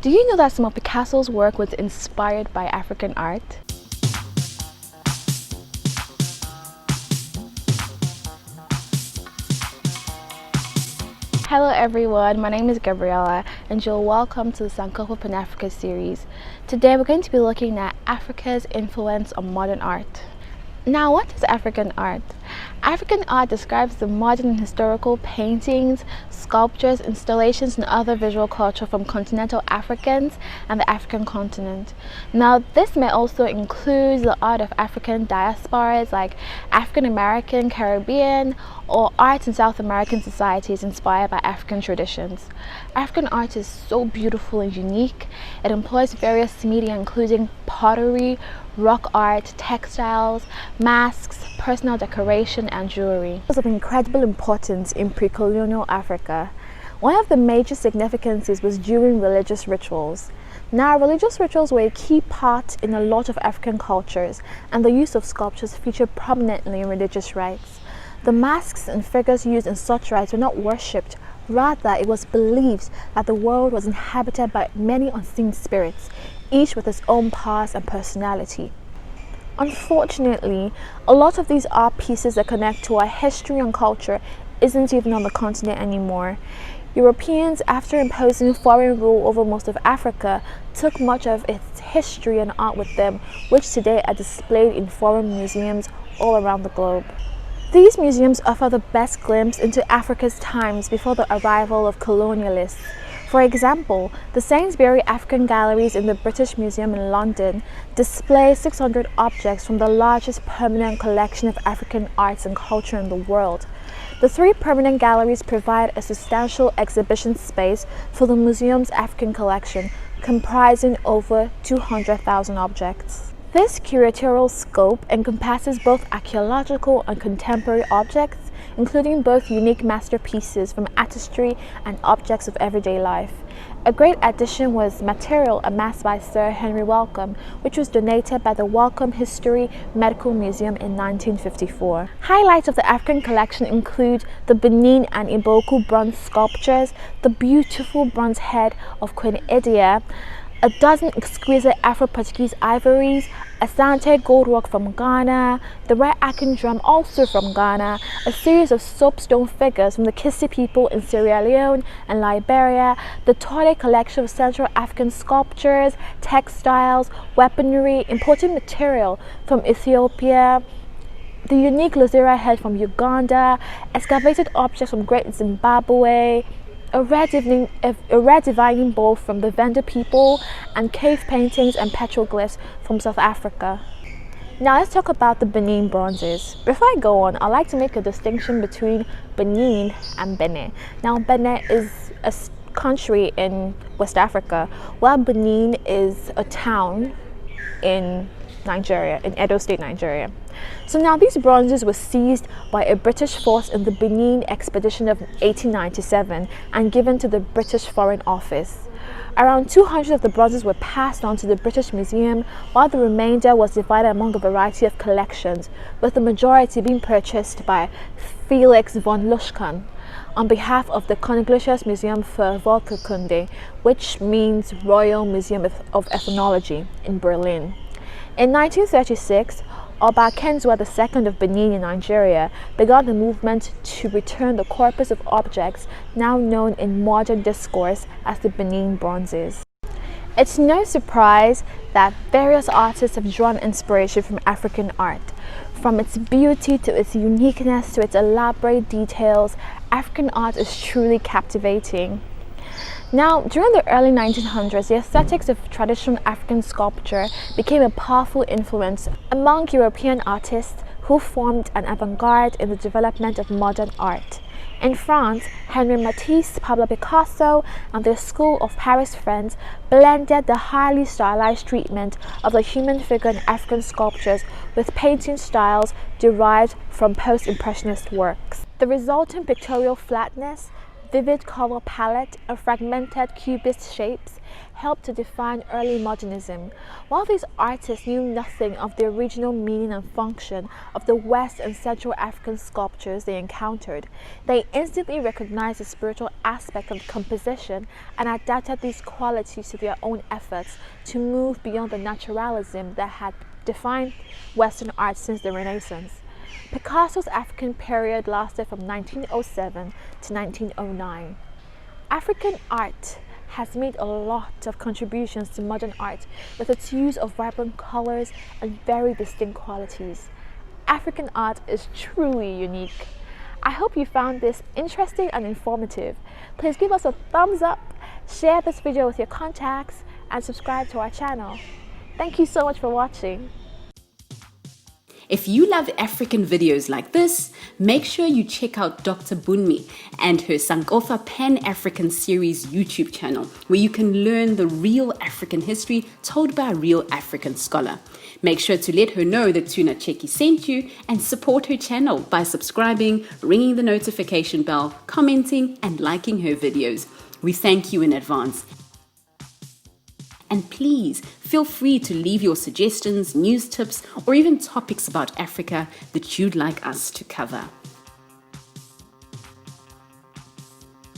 Do you know that some of Picasso's work was inspired by African art? Hello everyone, my name is Gabriella and you're welcome to the Sankofa Pan-Africa series. Today we're going to be looking at Africa's influence on modern art. Now, what is African art? African art describes the modern and historical paintings, sculptures, installations, and other visual culture from continental Africans and the African continent. Now, this may also include the art of African diasporas like African American, Caribbean, or art in South American societies inspired by African traditions. African art is so beautiful and unique. It employs various media including pottery, rock art, textiles, masks, personal decoration, and jewelry. It was of incredible importance in pre-colonial Africa. One of the major significances was during religious rituals. Now, religious rituals were a key part in a lot of African cultures, and the use of sculptures featured prominently in religious rites. The masks and figures used in such rites were not worshipped. Rather, it was believed that the world was inhabited by many unseen spirits, each with its own powers and personality. Unfortunately, a lot of these art pieces that connect to our history and culture isn't even on the continent anymore. Europeans, after imposing foreign rule over most of Africa, took much of its history and art with them, which today are displayed in foreign museums all around the globe. These museums offer the best glimpse into Africa's times before the arrival of colonialists. For example, the Sainsbury African Galleries in the British Museum in London display 600 objects from the largest permanent collection of African arts and culture in the world. The three permanent galleries provide a substantial exhibition space for the museum's African collection, comprising over 200,000 objects. This curatorial scope encompasses both archaeological and contemporary objects, including both unique masterpieces from artistry and objects of everyday life. A great addition was material amassed by Sir Henry Wellcome, which was donated by the Wellcome History Medical Museum in 1954. Highlights of the African collection include the Benin and Iboku bronze sculptures, the beautiful bronze head of Queen Idia, a dozen exquisite Afro-Portuguese ivories, Asante gold rock from Ghana, the Red Akin drum also from Ghana, a series of soapstone figures from the Kissi people in Sierra Leone and Liberia, the Tode collection of Central African sculptures, textiles, weaponry, imported material from Ethiopia, the unique Lozera head from Uganda, excavated objects from Great Zimbabwe, a red divining bowl from the Venda people, and cave paintings and petroglyphs from South Africa. Now let's talk about the Benin bronzes. Before I go on, I'd like to make a distinction between Benin and Benin. Now, Benin is a country in West Africa, while Benin is a town in Nigeria, in Edo State, Nigeria. So now these bronzes were seized by a British force in the Benin expedition of 1897 and given to the British Foreign Office. Around 200 of the bronzes were passed on to the British Museum, while the remainder was divided among a variety of collections, with the majority being purchased by Felix von Luschkan on behalf of the Koninklijke Museum für Volkskunde, which means Royal Museum of Ethnology in Berlin. In 1936, Oba Kenzwa II of Benin in Nigeria began a movement to return the corpus of objects now known in modern discourse as the Benin bronzes. It's no surprise that various artists have drawn inspiration from African art. From its beauty to its uniqueness to its elaborate details, African art is truly captivating. Now, during the early 1900s, the aesthetics of traditional African sculpture became a powerful influence among European artists who formed an avant-garde in the development of modern art. In France, Henri Matisse, Pablo Picasso, and their school of Paris friends blended the highly stylized treatment of the human figure in African sculptures with painting styles derived from post-impressionist works. The resultant pictorial flatness, vivid color palette and fragmented cubist shapes helped to define early modernism. While these artists knew nothing of the original meaning and function of the West and Central African sculptures they encountered, they instantly recognized the spiritual aspect of the composition and adapted these qualities to their own efforts to move beyond the naturalism that had defined Western art since the Renaissance. Picasso's African period lasted from 1907 to 1909. African art has made a lot of contributions to modern art with its use of vibrant colors and very distinct qualities. African art is truly unique. I hope you found this interesting and informative. Please give us a thumbs up, share this video with your contacts, and subscribe to our channel. Thank you so much for watching. If you love African videos like this, make sure you check out Dr. Bunmi and her Sankofa Pan-African series YouTube channel, where you can learn the real African history told by a real African scholar. Make sure to let her know that Tuna Cheki sent you and support her channel by subscribing, ringing the notification bell, commenting, and liking her videos. We thank you in advance. And please feel free to leave your suggestions, news tips, or even topics about Africa that you'd like us to cover.